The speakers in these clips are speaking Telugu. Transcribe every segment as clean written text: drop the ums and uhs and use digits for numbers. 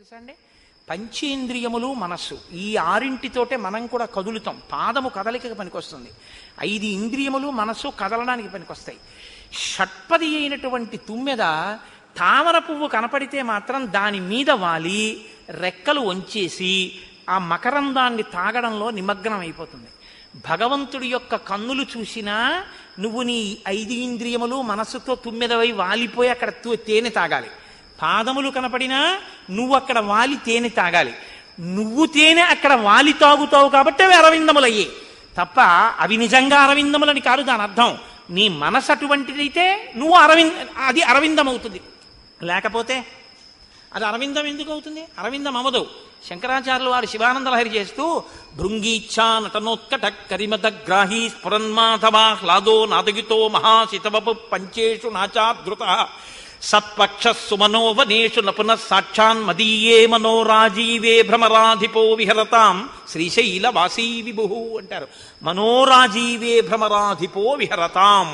తెలుసా అండి? పంచేంద్రియములు మనస్సు ఈ ఆరింటితోటే మనం కూడా కదులుతాం. పాదము కదలికకి పనికొస్తుంది. 5 ఇంద్రియములు మనస్సు కదలడానికి పనికొస్తాయి. షట్పది అయినటువంటి తుమ్మెద తామర పువ్వు కనపడితే మాత్రం దాని మీద వాలి రెక్కలు వంచేసి ఆ మకరందాన్ని తాగడంలో నిమగ్నం అయిపోతుంది. భగవంతుడి యొక్క కన్నులు చూసినా నువ్వు నీ 5 ఇంద్రియములు మనస్సుతో తుమ్మెదవై వాలిపోయి అక్కడ తేనె తాగాలి. పాదములు కనపడినా నువ్వు అక్కడ వాలి తేనె తాగాలి. నువ్వు తేనె అక్కడ వాలి తాగుతావు కాబట్టి అవి అరవిందములయ్యే తప్ప అవి నిజంగా అరవిందములని కాదు దాని అర్థం. నీ మనసు అటువంటిదైతే నువ్వు అది అరవిందం అవుతుంది. లేకపోతే అది అరవిందం ఎందుకు అవుతుంది? అరవిందం అవ్వదు. శంకరాచార్యులు వారు శివానంద లహరి చేస్తూ భృంగీచ్ఛా నటనోత్కట కరిమదగ్రాహీ స్ఫురన్మాధవాహ్లాదో నాదగితో మహాశితవపు పంచేషు నాచాధృత సత్పక్ష సుమనోవనేషు నపున సాక్షాన్ మదీయే మనోరాజీవే భ్రమరాధిపో విహరతాం శ్రీశైలవాసీ విభు అంటారు. మనోరాజీవే భ్రమరాధిపో విహరతాం.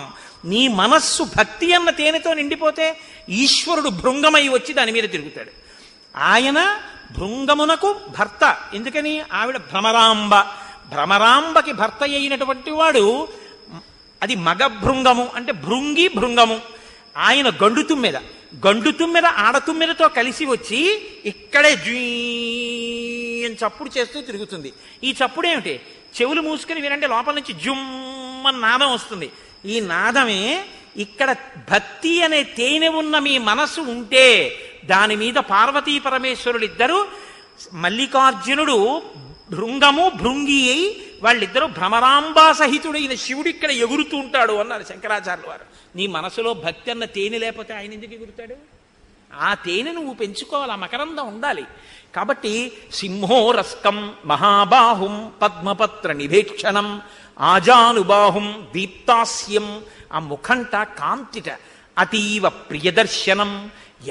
నీ మనస్సు భక్తి అన్న తేనెతో నిండిపోతే ఈశ్వరుడు భృంగమై వచ్చి దాని మీద తిరుగుతాడు. ఆయన భృంగమునకు భర్త. ఎందుకని? ఆవిడ భ్రమరాంబ. భ్రమరాంబకి భర్త అయినటువంటి వాడు అది మగ భృంగము, అంటే భృంగి భృంగము. ఆయన గండు తుమ్మెద. గండు తుమ్మెద ఆడతుమ్మెదతో కలిసి వచ్చి ఇక్కడే జీ అని చప్పుడు చేస్తూ తిరుగుతుంది. ఈ చప్పుడు ఏమిటి? చెవులు మూసుకుని వినంటే లోపల నుంచి జుమ్మని నాదం వస్తుంది. ఈ నాదమే ఇక్కడ భక్తి అనే తేనె ఉన్న మీ మనసు ఉంటే దాని మీద పార్వతీ పరమేశ్వరులు ఇద్దరు, మల్లికార్జునుడు భృంగము భృంగి అయి వాళ్ళిద్దరూ భ్రమరాంబా సహితుడైన శివుడు ఇక్కడ ఎగురుతూ ఉంటాడు అన్నారు శంకరాచార్యులు వారు. నీ మనసులో భక్తి అన్న తేనె లేకపోతే ఆయన ఎందుకు ఎగురుతాడు? ఆ తేనె నువ్వు పెంచుకోవాలి, ఆ మకరందం ఉండాలి. కాబట్టి సింహోరస్కం మహాబాహుం పద్మపత్ర నిభేక్షణం ఆజానుబాహుం దీప్తాస్యం. ఆ ముఖంట కాంతిట అతీవ ప్రియదర్శనం.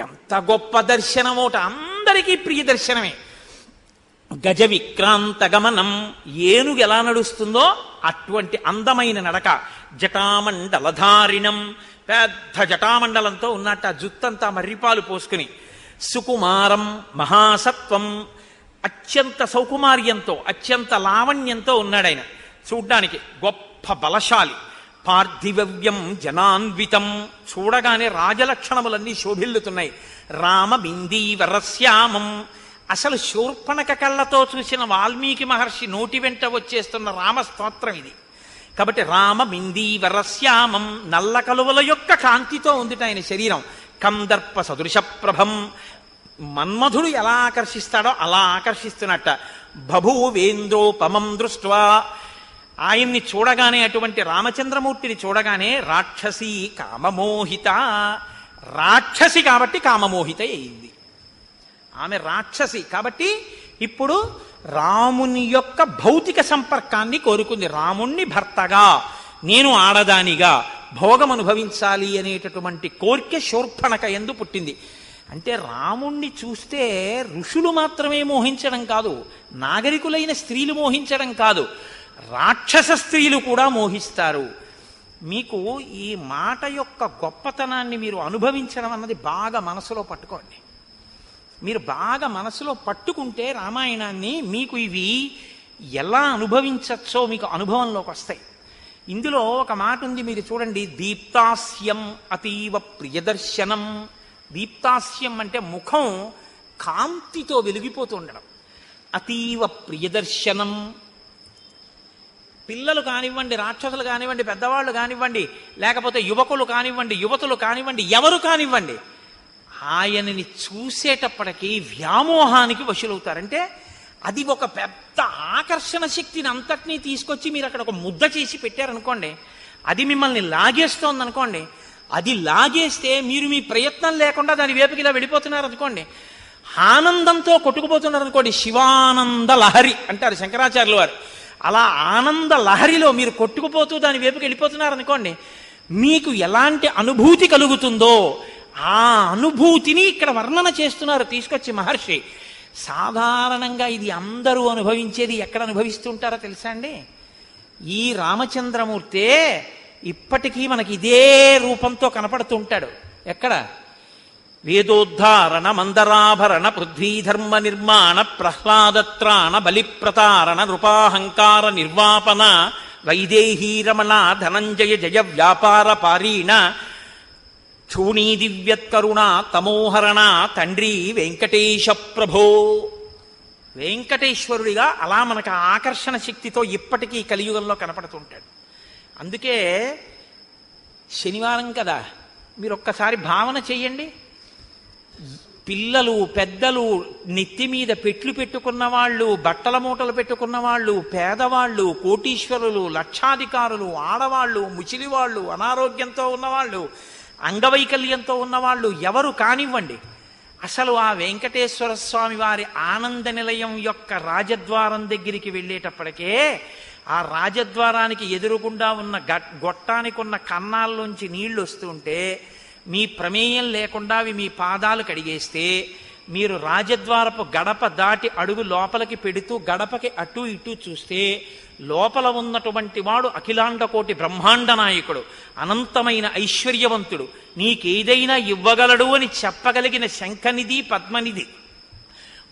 ఎంత గొప్ప దర్శనమోట! అందరికీ ప్రియదర్శనమే. గజ విక్రాంత గమనం. ఏనుగు ఎలా నడుస్తుందో అటువంటి అందమైన నడక. జటామండలధారిణం. పెద్ద జటామండలంతో ఉన్నట్టు ఆ జుత్తంతా మర్రిపాలు పోసుకుని. సుకుమారం మహాసత్వం. అత్యంత సౌకుమార్యంతో అత్యంత లావణ్యంతో ఉన్నాడాయన. చూడ్డానికి గొప్ప బలశాలి. పార్థివ్యం జనాన్వితం. చూడగానే రాజలక్షణములన్నీ శోభిల్లుతున్నాయి. రామబిందీవరశ్యామం. అసలు శూర్పణక కళ్ళతో చూసిన వాల్మీకి మహర్షి నోటి వెంట వచ్చేస్తున్న రామస్తోత్రం ఇది. కాబట్టి రామబిందీవరశ్యామం. నల్ల కలువల యొక్క కాంతితో ఉంది ఆయన శరీరం. కందర్ప సదృశ ప్రభం. మన్మధుడు ఎలా ఆకర్షిస్తాడో అలా ఆకర్షిస్తున్నట్ట. బభూవేంద్రోపమం దృష్ట్వా. ఆయన్ని చూడగానే, అటువంటి రామచంద్రమూర్తిని చూడగానే రాక్షసి కామమోహిత. రాక్షసి కాబట్టి కామమోహిత అయింది. ఆమె రాక్షసి కాబట్టి ఇప్పుడు రాముని యొక్క భౌతిక సంపర్కాన్ని కోరుకుంది. రాముణ్ణి భర్తగా, నేను ఆడదానిగా భోగం అనుభవించాలి అనేటటువంటి కోరిక శూర్పణక యందు పుట్టింది. అంటే రాముణ్ణి చూస్తే ఋషులు మాత్రమే మోహించడం కాదు, నాగరికులైన స్త్రీలు మోహించడం కాదు, రాక్షస స్త్రీలు కూడా మోహిస్తారు. మీకు ఈ మాట యొక్క గొప్పతనాన్ని మీరు అనుభవించడం అన్నది బాగా మనసులో పట్టుకోండి. మీరు బాగా మనసులో పట్టుకుంటే రామాయణాన్ని మీకు ఇవి ఎలా అనుభవించచ్చో మీకు అనుభవంలోకి వస్తాయి. ఇందులో ఒక మాట ఉంది, మీరు చూడండి. దీప్తాస్యం అతీవ ప్రియదర్శనం. దీప్తాస్యం అంటే ముఖం కాంతితో వెలిగిపోతూ ఉండడం. అతీవ ప్రియదర్శనం. పిల్లలు కానివ్వండి, రాక్షసులు కానివ్వండి, పెద్దవాళ్ళు కానివ్వండి, లేకపోతే యువకులు కానివ్వండి, యువతులు కానివ్వండి, ఎవరు కానివ్వండి, ఆయనని చూసేటప్పటికీ వ్యామోహానికి వశులవుతారంటే అది ఒక పెద్ద ఆకర్షణ శక్తిని అంతటినీ తీసుకొచ్చి మీరు అక్కడ ఒక ముద్ద చేసి పెట్టారనుకోండి, అది మిమ్మల్ని లాగేస్తోంది అనుకోండి. అది లాగేస్తే మీరు మీ ప్రయత్నం లేకుండా దాని వైపుకి ఇలా వెళ్ళిపోతున్నారు అనుకోండి, ఆనందంతో కొట్టుకుపోతున్నారు అనుకోండి. శివానంద లహరి అంటారు శంకరాచార్యులు వారు. అలా ఆనంద లహరిలో మీరు కొట్టుకుపోతూ దాని వైపుకి వెళ్ళిపోతున్నారు అనుకోండి, మీకు ఎలాంటి అనుభూతి కలుగుతుందో ఆ అనుభూతిని ఇక్కడ వర్ణన చేస్తున్నారు తీసుకొచ్చి మహర్షి. సాధారణంగా ఇది అందరూ అనుభవించేది ఎక్కడ అనుభవిస్తుంటారో తెలుసా అండి? ఈ రామచంద్రమూర్తే ఇప్పటికీ మనకి ఇదే రూపంతో కనపడుతుంటాడు. ఎక్కడ? వేదోద్ధారణ మందరాభరణ పృథ్వీధర్మ నిర్మాణ ప్రహ్లాదత్రాణ బలిప్రతారణ నృపాహంకార నిర్వాపన వైదేహీ రమణ ధనంజయ జయ వ్యాపార పారీణ చూణీ దివ్యత్కరుణ తమోహరణ తండ్రి వెంకటేశ ప్రభో. వెంకటేశ్వరుడిగా అలా మనకు ఆకర్షణ శక్తితో ఇప్పటికీ కలియుగంలో కనపడుతుంటాడు. అందుకే శనివారం కదా, మీరు ఒక్కసారి భావన చెయ్యండి. పిల్లలు పెద్దలు, నెత్తి మీద పెట్లు పెట్టుకున్న వాళ్ళు, బట్టల మూటలు పెట్టుకున్న వాళ్ళు, పేదవాళ్ళు, కోటీశ్వరులు, లక్షాధికారులు, ఆడవాళ్ళు, ముచిలివాళ్ళు, అనారోగ్యంతో ఉన్నవాళ్ళు, అంగవైకల్యంతో ఉన్నవాళ్ళు ఎవరు కానివ్వండి, అసలు ఆ వెంకటేశ్వర స్వామి వారి ఆనంద నిలయం యొక్క రాజద్వారం దగ్గరికి వెళ్ళేటప్పటికే ఆ రాజద్వారానికి ఎదురుగుండా ఉన్న గొట్టానికి ఉన్న కన్నాల్లోంచి నీళ్లు వస్తుంటే మీ ప్రమేయం లేకుండా అవి మీ పాదాలు కడిగేస్తే మీరు రాజద్వారపు గడప దాటి అడుగు లోపలికి పెడుతూ గడపకి అటు ఇటు చూస్తే లోపల ఉన్నటువంటి వాడు అఖిలాండకోటి బ్రహ్మాండ నాయకుడు, అనంతమైన ఐశ్వర్యవంతుడు, నీకేదైనా ఇవ్వగలడు అని చెప్పగలిగిన శంఖనిధి పద్మనిధి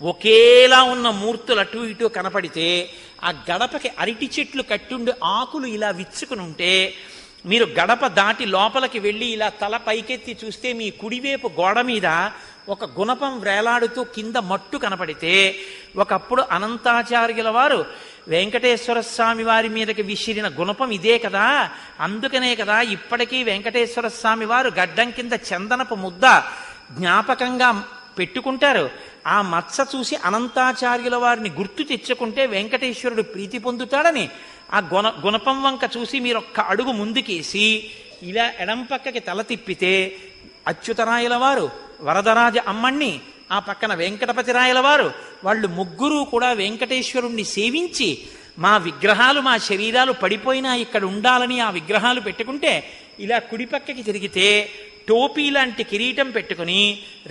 ఒకేలా ఉన్న మూర్తులు అటు ఇటు కనపడితే ఆ గడపకి అరటి చెట్లు కట్టుండి ఆకులు ఇలా విచ్చుకుని ఉంటే మీరు గడప దాటి లోపలికి వెళ్ళి ఇలా తల పైకెత్తి చూస్తే మీ కుడివైపు గోడ మీద ఒక గుణపం వేలాడుతూ కింద మట్టు కనపడితే ఒకప్పుడు అనంతాచార్యుల వారు వెంకటేశ్వర స్వామి వారి మీదకి విసిరిన గుణపం ఇదే కదా, అందుకనే కదా ఇప్పటికీ వెంకటేశ్వర స్వామి వారు గడ్డం కింద చందనపు ముద్ద జ్ఞాపకంగా పెట్టుకుంటారు. ఆ మత్స చూసి అనంతాచార్యుల వారిని గుర్తు తెచ్చుకుంటే వెంకటేశ్వరుడు ప్రీతి పొందుతాడని ఆ గుణపం వంక చూసి మీరు ఒక్క అడుగు ముందుకేసి ఇలా ఎడం పక్కకి తల తిప్పితే అచ్యుతరాయల వారు, వరదరాజ అమ్మణ్ణి, ఆ పక్కన వెంకటపతిరాయల వారు, వాళ్ళు ముగ్గురు కూడా వెంకటేశ్వరుణ్ణి సేవించి మా విగ్రహాలు, మా శరీరాలు పడిపోయినా ఇక్కడ ఉండాలని ఆ విగ్రహాలు పెట్టుకుంటే ఇలా కుడి పక్కకి తిరిగితే టోపీ లాంటి కిరీటం పెట్టుకుని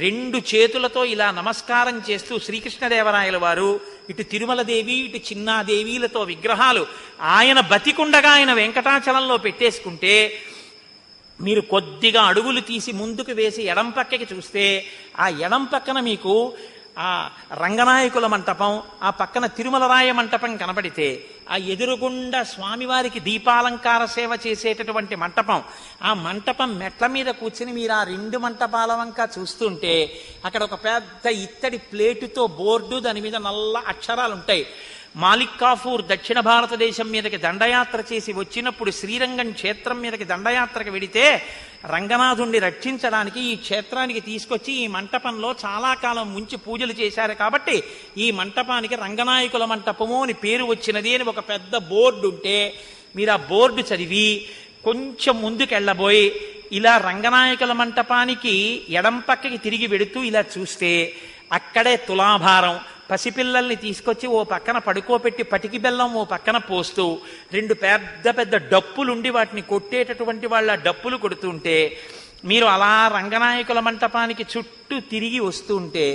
రెండు చేతులతో ఇలా నమస్కారం చేస్తూ శ్రీకృష్ణదేవరాయల వారు, ఇటు తిరుమలదేవి ఇటు చిన్నాదేవీలతో విగ్రహాలు ఆయన బతికుండగా ఆయన వెంకటాచలంలో పెట్టేసుకుంటే మీరు కొద్దిగా అడుగులు తీసి ముందుకు వేసి ఎడం పక్కకి చూస్తే ఆ ఎడం పక్కన మీకు ఆ రంగనాయకుల మంటపం, ఆ పక్కన తిరుమలరాయ మంటపం కనబడితే ఆ ఎదురుగుండా స్వామివారికి దీపాలంకార సేవ చేసేటటువంటి మంటపం, ఆ మంటపం మెట్ల మీద కూర్చుని మీరు ఆ రెండు మంటపాల వంక చూస్తుంటే అక్కడ ఒక పెద్ద ఇత్తడి ప్లేటుతో బోర్డు, దాని మీద నల్ల అక్షరాలు ఉంటాయి. మాలిక్ కాఫూర్ దక్షిణ భారతదేశం మీదకి దండయాత్ర చేసి వచ్చినప్పుడు శ్రీరంగం క్షేత్రం మీదకి దండయాత్రకు వెడితే రంగనాథుణ్ణి రక్షించడానికి ఈ క్షేత్రానికి తీసుకొచ్చి ఈ మంటపంలో చాలా కాలం ముంచి పూజలు చేశారు కాబట్టి ఈ మంటపానికి రంగనాయకుల మంటపము అని పేరు వచ్చినది అని ఒక పెద్ద బోర్డు ఉంటే మీరు ఆ బోర్డు చదివి కొంచెం ముందుకెళ్ళబోయి ఇలా రంగనాయకుల మంటపానికి ఎడం పక్కకి తిరిగి వెడుతూ ఇలా చూస్తే అక్కడే తులాభారం, పసిపిల్లల్ని తీసుకొచ్చి ఓ పక్కన పడుకోబెట్టి పటికి బెల్లం ఓ పక్కన పోస్తూ రెండు పెద్ద పెద్ద డప్పులుండి వాటిని కొట్టేటటువంటి వాళ్ళ డప్పులు కొడుతుంటే మీరు అలా రంగనాయకుల మంటపానికి చుట్టూ తిరిగి వస్తుంటే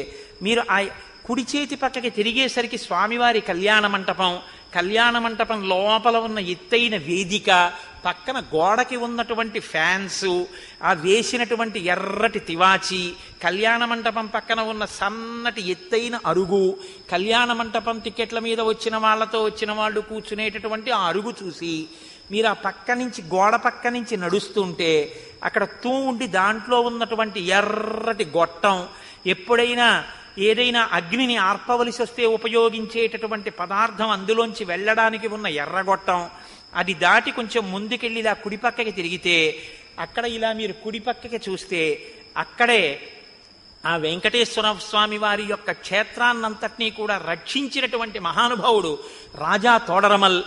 మీరు ఆ కుడి చేతి పక్కకి తిరిగేసరికి స్వామివారి కళ్యాణ మంటపం లోపల ఉన్న ఎత్తైన వేదిక, పక్కన గోడకి ఉన్నటువంటి ఫ్యాన్స్, ఆ వేసినటువంటి ఎర్రటి తివాచి, కళ్యాణ మంటపం పక్కన ఉన్న సన్నటి ఎత్తైన అరుగు, కళ్యాణ మంటపం టికెట్ల మీద వచ్చిన వాళ్ళతో వచ్చిన వాళ్ళు కూర్చునేటటువంటి ఆ అరుగు చూసి మీరు ఆ పక్క నుంచి గోడ పక్క నుంచి నడుస్తుంటే అక్కడ ఉండి దాంట్లో ఉన్నటువంటి ఎర్రటి గొట్టం, ఎప్పుడైనా ఏదైనా అగ్నిని ఆర్పవలసి వస్తే ఉపయోగించేటటువంటి పదార్థం అందులోంచి వెళ్ళడానికి ఉన్న ఎర్రగొట్టం, అది దాటి కొంచెం ముందుకెళ్ళి ఇలా కుడిపక్కకి తిరిగితే అక్కడ ఇలా మీరు కుడిపక్కకి చూస్తే అక్కడే ఆ వెంకటేశ్వర స్వామి వారి యొక్క క్షేత్రాన్నంతటినీ కూడా రక్షించినటువంటి మహానుభావుడు రాజా తోడరమల్,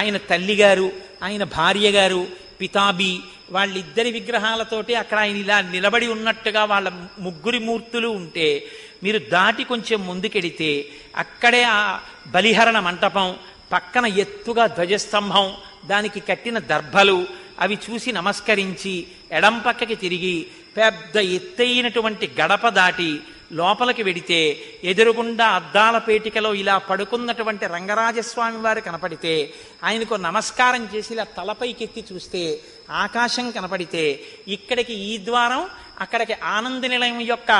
ఆయన తల్లిగారు, ఆయన భార్య గారు పితాబి, వాళ్ళిద్దరి విగ్రహాలతోటి అక్కడ ఆయన ఇలా నిలబడి ఉన్నట్టుగా వాళ్ళ ముగ్గురి మూర్తులు ఉంటే మీరు దాటి కొంచెం ముందుకెడితే అక్కడే ఆ బలిహరణ మంటపం, పక్కన ఎత్తుగా ధ్వజస్తంభం, దానికి కట్టిన దర్భలు, అవి చూసి నమస్కరించి ఎడం పక్కకి తిరిగి పెద్ద ఎత్తైనటువంటి గడప దాటి లోపలికి వెడితే ఎదురుగుండా అద్దాల పేటికలో ఇలా పడుకున్నటువంటి రంగరాజస్వామి వారు కనపడితే ఆయనకు నమస్కారం చేసి ఇలా తలపైకెత్తి చూస్తే ఆకాశం కనపడితే ఇక్కడికి ఈ ద్వారం, అక్కడికి ఆనంద నిలయం యొక్క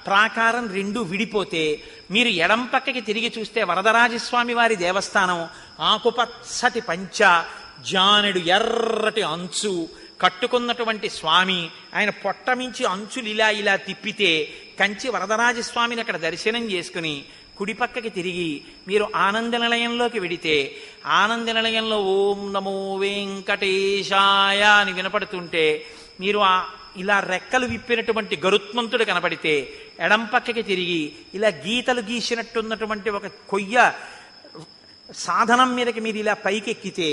ప్రాకారం రెండు విడిపోతే మీరు ఎడం పక్కకి తిరిగి చూస్తే వరదరాజస్వామి వారి దేవస్థానం, ఆకుపచ్చటి పంచ, జానెడు ఎర్రటి అంచు కట్టుకున్నటువంటి స్వామి, ఆయన పొట్టమించి అంచులు ఇలా ఇలా తిప్పితే కంచి వరదరాజస్వామిని అక్కడ దర్శనం చేసుకుని కుడి పక్కకి తిరిగి మీరు ఆనంద నిలయంలోకి వెడితే ఆనంద నిలయంలో ఓం నమో వెంకటేశాయ అని వినపడుతుంటే మీరు ఇలా రెక్కలు విప్పినటువంటి గరుత్మంతుడు కనపడితే ఎడం పక్కకి తిరిగి ఇలా గీతలు గీసినట్టున్నటువంటి ఒక కొయ్య సాధనం మీదకి మీరు ఇలా పైకెక్కితే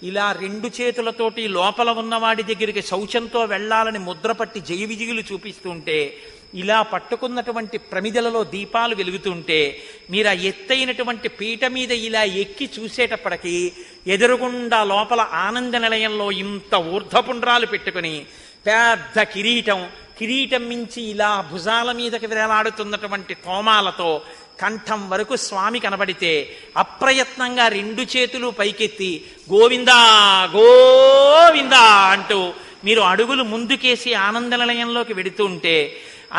ఇలా రెండు చేతులతోటి లోపల ఉన్నవాడి దగ్గరికి శౌచంతో వెళ్లాలని ముద్ర పట్టి జయ విజయులు చూపిస్తుంటే ఇలా పట్టుకున్నటువంటి ప్రమిదలలో దీపాలు వెలుగుతుంటే మీరు ఆ ఎత్తైనటువంటి పీట మీద ఇలా ఎక్కి చూసేటప్పటికీ ఎదురుగుండా లోపల ఆనంద నిలయంలో ఇంత ఊర్ధపుండ్రాలు పెట్టుకుని పెద్ద కిరీటం మించి ఇలా భుజాల మీదకి వేలాడుతున్నటువంటి తోమాలతో కంఠం వరకు స్వామి కనబడితే అప్రయత్నంగా రెండు చేతులు పైకెత్తి గోవిందా గోవిందా అంటూ మీరు అడుగులు ముందుకేసి ఆనంద నిలయంలోకి వెడుతుంటే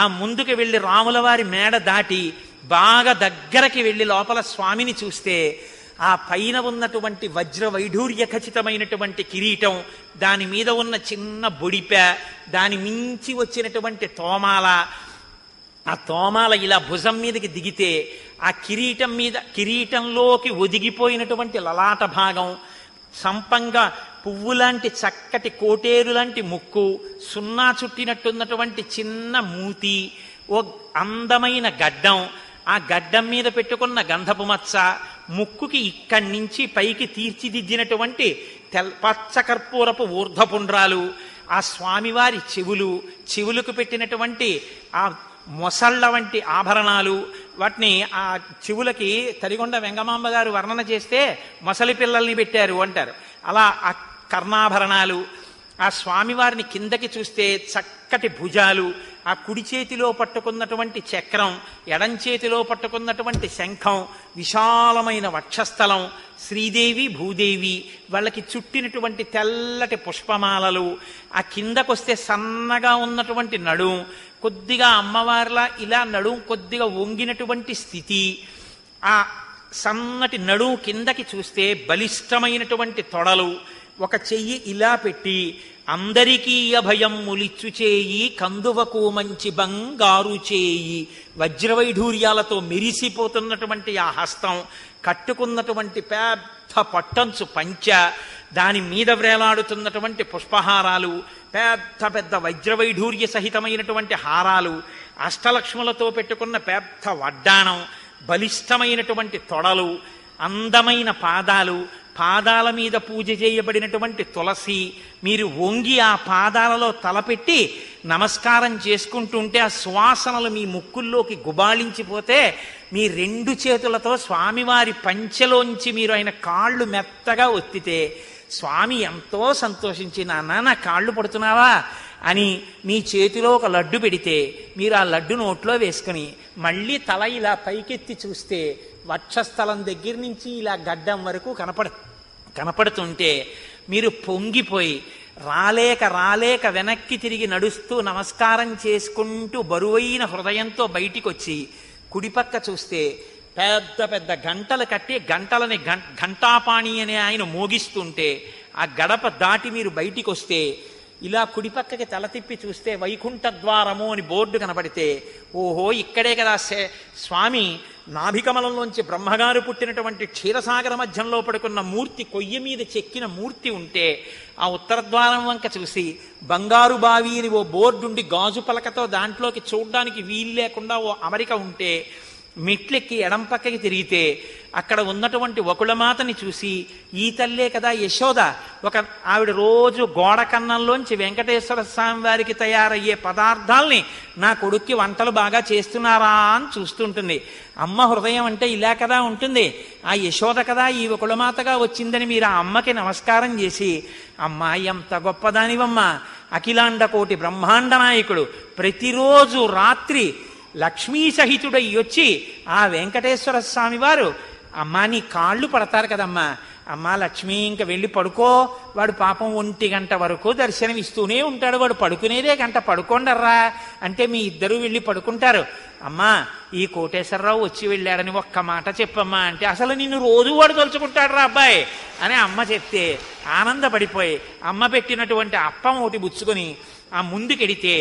ఆ ముందుకు వెళ్ళి రాముల వారి మేడ దాటి బాగా దగ్గరకి వెళ్ళి లోపల స్వామిని చూస్తే ఆ పైన ఉన్నటువంటి వజ్ర వైఢూర్య ఖచ్చితమైనటువంటి కిరీటం, దాని మీద ఉన్న చిన్న బొడిప, దాని మించి వచ్చినటువంటి తోమాల, ఆ తోమాల ఇలా భుజం మీదకి దిగితే ఆ కిరీటంలోకి ఒదిగిపోయినటువంటి లలాట భాగం, సంపంగా పువ్వు లాంటి చక్కటి కోటేరు లాంటి ముక్కు, సున్నా చుట్టినట్టున్నటువంటి చిన్న మూతి, ఓ అందమైన గడ్డం, ఆ గడ్డం మీద పెట్టుకున్న గంధపు మచ్చ, ముక్కుకి ఇక్కడి నుంచి పైకి తీర్చిదిద్దినటువంటి పచ్చకర్పూరపు ఊర్ధపుండ్రాలు, ఆ స్వామివారి చెవులకు పెట్టినటువంటి ఆ మొసళ్ళ వంటి ఆభరణాలు, వాటిని ఆ చెవులకి తరిగొండ వెంగమాంబ గారు వర్ణన చేస్తే మొసలి పిల్లల్ని పెట్టారు అంటారు. అలా ఆ కర్ణాభరణాలు, ఆ స్వామివారిని కిందకి చూస్తే చక్కటి భుజాలు, ఆ కుడి చేతిలో పట్టుకున్నటువంటి చక్రం, ఎడం చేతిలో పట్టుకున్నటువంటి శంఖం, విశాలమైన వక్షస్థలం, శ్రీదేవి భూదేవి వాళ్ళకి చుట్టినటువంటి తెల్లటి పుష్పమాలలు, ఆ కిందకొస్తే సన్నగా ఉన్నటువంటి నడుం, కొద్దిగా అమ్మవార్లా ఇలా నడుం కొద్దిగా వంగినటువంటి స్థితి, ఆ సన్నటి నడుం కిందకి చూస్తే బలిష్టమైనటువంటి తొడలు, ఒక చెయ్యి ఇలా పెట్టి అందరికీ అభయం ములిచ్చు చేయి కందువకు మంచి బంగారు చేయి, వజ్రవైఢూర్యాలతో మెరిసిపోతున్నటువంటి ఆ హస్తం, కట్టుకున్నటువంటి పెద్ద పట్టంచు పంచ, దాని మీద వ్రేలాడుతున్నటువంటి పుష్పహారాలు, పెద్ద పెద్ద వజ్రవైఢూర్య సహితమైనటువంటి హారాలు, అష్టలక్ష్ములతో పెట్టుకున్న పెద్ద వడ్డాణం, బలిష్టమైనటువంటి తొడలు, అందమైన పాదాలు, పాదాల మీద పూజ చేయబడినటువంటి తులసి, మీరు వంగి ఆ పాదాలలో తలపెట్టి నమస్కారం చేసుకుంటుంటే ఆ సువాసనలు మీ ముక్కుల్లోకి గుబాళించిపోతే మీ రెండు చేతులతో స్వామివారి పంచెలోంచి మీరు ఆయన కాళ్ళు మెత్తగా ఒత్తితే స్వామి ఎంతో సంతోషించి నాన్న నా కాళ్ళు పడుతున్నావా అని మీ చేతిలో ఒక లడ్డు పెడితే మీరు ఆ లడ్డు నోట్లో వేసుకుని మళ్ళీ తల ఇలా పైకెత్తి చూస్తే వక్షస్థలం దగ్గర నుంచి ఇలా గడ్డం వరకు కనపడుతుంటే మీరు పొంగిపోయి రాలేక వెనక్కి తిరిగి నడుస్తూ నమస్కారం చేసుకుంటూ బరువైన హృదయంతో బయటికి వచ్చి కుడిపక్క చూస్తే పెద్ద పెద్ద గంటలు కట్టి గంటలని ఘంటాపాణి అనే ఆయన మోగిస్తుంటే ఆ గడప దాటి మీరు బయటికి వస్తే ఇలా కుడిపక్కకి తల తిప్పి చూస్తే వైకుంఠ ద్వారము అని బోర్డు కనబడితే ఓహో ఇక్కడే కదా స్వామి నాభికమలంలోంచి బ్రహ్మగారు పుట్టినటువంటి క్షీరసాగర మధ్యంలో పడుకున్న మూర్తి కొయ్య మీద చెక్కిన మూర్తి ఉంటే ఆ ఉత్తర ద్వారం వంక చూసి బంగారు బావి అని ఓ బోర్డుండి గాజు పలకతో దాంట్లోకి చూడ్డానికి వీలు లేకుండా ఓ అమరిక ఉంటే మెట్లెక్కి ఎడం పక్కకి తిరిగితే అక్కడ ఉన్నటువంటి వకుళమాతని చూసి ఈ తల్లే కదా యశోద, ఒక ఆవిడ రోజు గోడ కన్నంలోంచి వెంకటేశ్వర స్వామి వారికి తయారయ్యే పదార్థాల్ని నా కొడుక్కి వంటలు బాగా చేస్తున్నారా అని చూస్తుంటుంది. అమ్మ హృదయం అంటే ఇలా కదా ఉంటుంది. ఆ యశోద కదా ఈ వకుళమాతగా వచ్చిందని మీరు ఆ అమ్మకి నమస్కారం చేసి అమ్మా ఎంత గొప్పదానివమ్మా, అఖిలాండ కోటి బ్రహ్మాండ నాయకుడు, ప్రతిరోజు రాత్రి లక్ష్మీ సహితుడై వచ్చి ఆ వెంకటేశ్వర స్వామి వారు అమ్మా నీ కాళ్ళు పడతారు కదమ్మా, అమ్మా లక్ష్మి ఇంక వెళ్ళి పడుకో, వాడు పాపం 1 గంట వరకు దర్శనం ఇస్తూనే ఉంటాడు, వాడు పడుకునేదే గంట, పడుకోండర్రా అంటే మీ ఇద్దరు వెళ్ళి పడుకుంటారు. అమ్మా ఈ కోటేశ్వరరావు వచ్చి వెళ్ళాడని ఒక్క మాట చెప్పమ్మా అంటే, అసలు నిన్ను రోజు వాడు తలుచుకుంటాడు రా అబ్బాయి అని అమ్మ చెప్తే ఆనందపడిపోయి అమ్మ పెట్టినటువంటి అప్పం ఒకటి బుచ్చుకొని ఆ ముందుకెడితే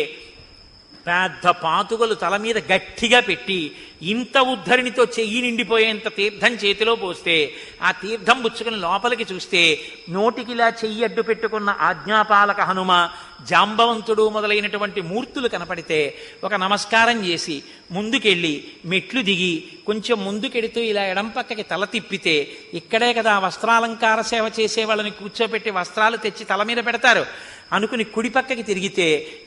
పెద్ద పాతుకలు తల మీద గట్టిగా పెట్టి ఇంత ఉద్ధరిణితో చెయ్యి నిండిపోయేంత తీర్థం చేతిలో పోస్తే ఆ తీర్థం బుచ్చుకుని లోపలికి చూస్తే నోటికిలా చెయ్యి అడ్డు పెట్టుకున్న ఆజ్ఞాపాలక హనుమ, జాంబవంతుడు మొదలైనటువంటి మూర్తులు కనపడితే ఒక నమస్కారం చేసి ముందుకెళ్ళి మెట్లు దిగి కొంచెం ముందుకెడుతూ ఇలా ఎడం పక్కకి తల తిప్పితే, ఇక్కడే కదా వస్త్రాలంకార సేవ చేసే వాళ్ళని కూర్చోపెట్టి వస్త్రాలు తెచ్చి తల మీద పెడతారు అనుకుని కుడి పక్కకి తిరిగితే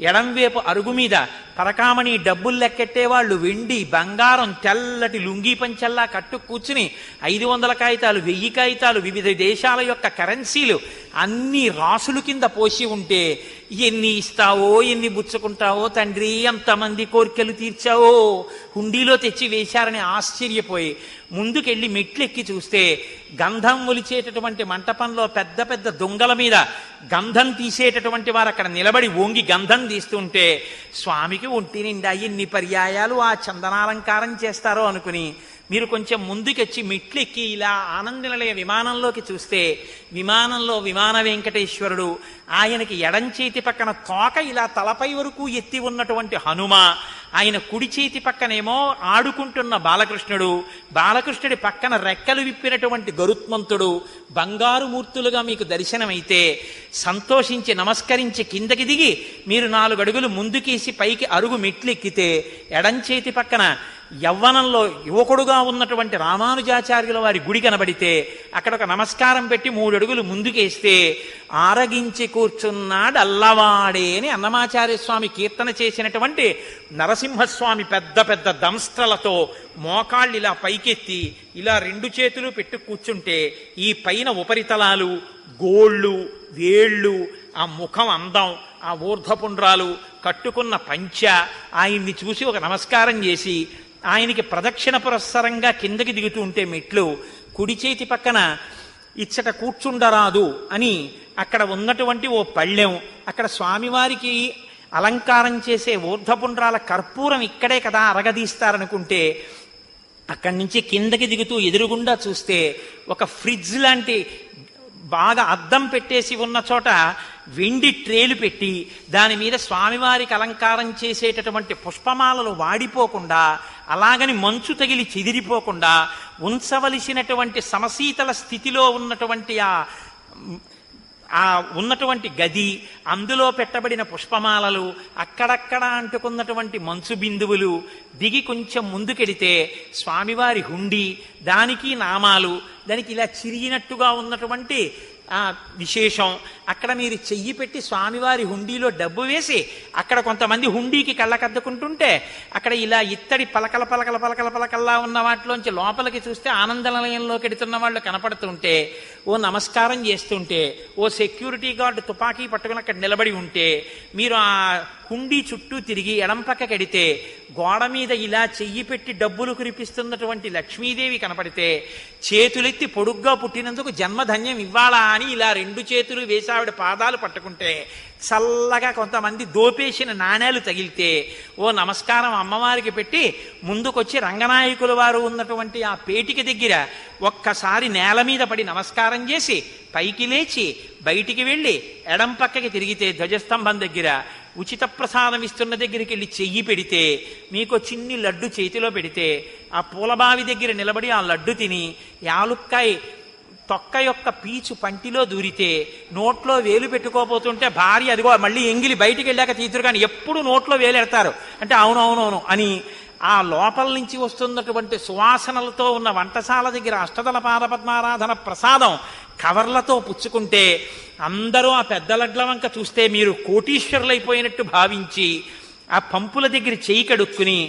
ఎడంవేపు అరుగు మీద పరకామణి డబ్బులు లెక్కెట్టేవాళ్ళు వెండి బంగారం తెల్లటి లుంగీ పంచల్లా కట్టు కూర్చుని 500 కాగితాలు 1000 కాగితాలు వివిధ దేశాల యొక్క కరెన్సీలు అన్ని రాసులు కింద పోసి ఉంటే, ఎన్ని ఇస్తావో ఎన్ని బుచ్చుకుంటావో తండ్రి, ఎంతమంది కోరికలు తీర్చావో, హుండీలో తెచ్చి వేశారని ఆశ్చర్యపోయి ముందుకెళ్ళి మెట్లెక్కి చూస్తే గంధం ఒలిచేటటువంటి మంటపంలో పెద్ద పెద్ద దొంగల మీద గంధం తీసేటటువంటి వారు అక్కడ నిలబడి వంగి గంధం తీస్తుంటే, స్వామికి ఒంటి నిండా ఎన్ని పర్యాయాలు ఆ చందనాలంకారం చేస్తారో అనుకుని మీరు కొంచెం ముందుకొచ్చి మెట్లెక్కి ఇలా ఆనందనిలయ విమానంలోకి చూస్తే, విమానంలో విమాన వెంకటేశ్వరుడు, ఆయనకి ఎడం చేతి పక్కన తోక ఇలా తలపై వరకు ఎత్తి ఉన్నటువంటి హనుమ, ఆయన కుడి చేతి పక్కనేమో ఆడుకుంటున్న బాలకృష్ణుడు, బాలకృష్ణుడి పక్కన రెక్కలు విప్పినటువంటి గరుత్మంతుడు బంగారు మూర్తులుగా మీకు దర్శనమైతే సంతోషించి నమస్కరించి కిందకి దిగి మీరు 4 అడుగులు ముందుకేసి పైకి అరుగు మెట్లెక్కితే ఎడం చేతి పక్కన యవ్వనంలో యువకుడుగా ఉన్నటువంటి రామానుజాచార్యుల వారి గుడి కనబడితే అక్కడ ఒక నమస్కారం పెట్టి 3 అడుగులు ముందుకేస్తే ఆరగించి కూర్చున్నాడు అల్లవాడే అని అన్నమాచార్య స్వామి కీర్తన చేసినటువంటి నరసింహస్వామి పెద్ద పెద్ద దంస్ట్రలతో మోకాళ్ళు ఇలా పైకెత్తి ఇలా 2 చేతులు పెట్టి కూర్చుంటే ఈ పైన ఉపరితలాలు, గోళ్ళు, వేళ్ళు, ఆ ముఖం అందం, ఆ ఊర్ధ్వపుండ్రాలు, కట్టుకున్న పంచ, ఆయన్ని చూసి ఒక నమస్కారం చేసి ఆయనకి ప్రదక్షిణ పురస్సరంగా కిందకి దిగుతూ ఉంటే మెట్లు కుడి చేతి పక్కన ఇచ్చట కూర్చుండరాదు అని అక్కడ ఉన్నటువంటి ఓ పళ్ళెం, అక్కడ స్వామివారికి అలంకారం చేసే ఊర్ధ్వపుండ్రాల కర్పూరం ఇక్కడే కదా అరగదీస్తారనుకుంటే అక్కడి నుంచి కిందకి దిగుతూ ఎదురుగుండా చూస్తే ఒక ఫ్రిడ్జ్ లాంటి బాగా అద్దం పెట్టేసి ఉన్న చోట వెండి ట్రేలు పెట్టి దాని మీద స్వామివారికి అలంకారం చేసేటటువంటి పుష్పమాలలు వాడిపోకుండా, అలాగని మంచు తగిలి చెదిరిపోకుండా ఉంచవలసినటువంటి సమశీతల స్థితిలో ఉన్నటువంటి ఆ ఉన్నటువంటి గది, అందులో పెట్టబడిన పుష్పమాలలు, అక్కడక్కడ అంటుకున్నటువంటి మంచు బిందువులు, దిగి కొంచెం ముందుకెడితే స్వామివారి హుండీ, దానికి నామాలు, దానికి ఇలా చిరిగినట్టుగా ఉన్నటువంటి ఆ విశేషం, అక్కడ మీరు చెయ్యి పెట్టి స్వామివారి హుండీలో డబ్బు వేసి అక్కడ కొంతమంది హుండీకి కళ్ళకద్దుకుంటుంటే అక్కడ ఇలా ఇత్తడి పలకల పలకల పలకల పలకల్లా ఉన్న వాటిలోంచి లోపలికి చూస్తే ఆనందనిలయంలోకి ఎడుతున్న వాళ్ళు కనపడుతుంటే ఓ నమస్కారం చేస్తుంటే ఓ సెక్యూరిటీ గార్డు తుపాకీ పట్టుకుని అక్కడ నిలబడి ఉంటే మీరు ఆ హుండీ చుట్టూ తిరిగి ఎడం పక్కకెడితే గోడ మీద ఇలా చెయ్యి పెట్టి డబ్బులు కురిపిస్తున్నటువంటి లక్ష్మీదేవి కనపడితే చేతులెత్తి పొడుగ్గా పుట్టినందుకు జన్మధన్యం ఇవ్వాలా అని ఇలా 2 చేతులు వేసి ఆవిడ పాదాలు పట్టుకుంటే చల్లగా కొంతమంది దోపేసిన నాణేలు తగిలితే ఓ నమస్కారం అమ్మవారికి పెట్టి ముందుకొచ్చి రంగనాయకుల వారు ఉన్నటువంటి ఆ పేటిక దగ్గర ఒక్కసారి నేల మీద పడి నమస్కారం చేసి పైకి లేచి బయటికి వెళ్ళి ఎడం పక్కకి తిరిగితే ధ్వజస్తంభం దగ్గర ఉచిత ప్రసాదం ఇస్తున్న దగ్గరికి వెళ్ళి చెయ్యి పెడితే మీకు చిన్ని లడ్డు చేతిలో పెడితే ఆ పూలబావి దగ్గర నిలబడి ఆ లడ్డు తిని యాలుక్కాయ తొక్క యొక్క పీచు పంటిలో దూరితే నోట్లో వేలు పెట్టుకోపోతుంటే భార్య అదిగో మళ్ళీ ఎంగిలి బయటికి వెళ్ళాక తీతురు కానీ ఎప్పుడు నోట్లో వేలు ఎడతారు అంటే అవునవునవును అని ఆ లోపల నుంచి వస్తున్నటువంటి సువాసనలతో ఉన్న వంటశాల దగ్గర అష్టదళ పాదపద్మారాధన ప్రసాదం కవర్లతో పుచ్చుకుంటే అందరూ ఆ పెద్ద లడ్ల వంక చూస్తే మీరు కోటీశ్వరులైపోయినట్టు భావించి ఆ పంపుల దగ్గర చేయి కడుక్కుని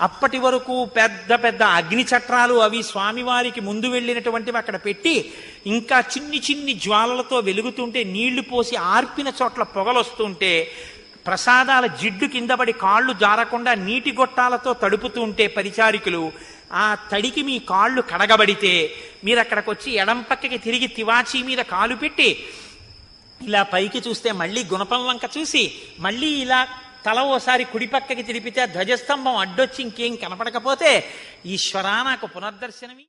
అప్పటి వరకు పెద్ద పెద్ద అగ్ని చట్రాలు అవి స్వామివారికి ముందు వెళ్ళినటువంటివి అక్కడ పెట్టి ఇంకా చిన్ని చిన్ని జ్వాలలతో వెలుగుతుంటే నీళ్లు పోసి ఆర్పిన చోట్ల పొగలొస్తుంటే ప్రసాదాల జిడ్డు కింద పడి కాళ్ళు జారకుండా నీటి గొట్టాలతో తడుపుతూ ఉంటే పరిచారికులు ఆ తడికి మీ కాళ్ళు కడగబడితే మీరు అక్కడికి వచ్చి ఎడం పక్కకి తిరిగి తివాచీ మీద కాలు పెట్టి ఇలా పైకి చూస్తే మళ్ళీ గుణపం వంక చూసి మళ్ళీ ఇలా తల ఓసారి కుడి పక్కకి తిరిపితే ధ్వజస్తంభం అడ్డొచ్చి ఇంకేం కనపడకపోతే ఈశ్వరా నాకు పునర్దర్శనమి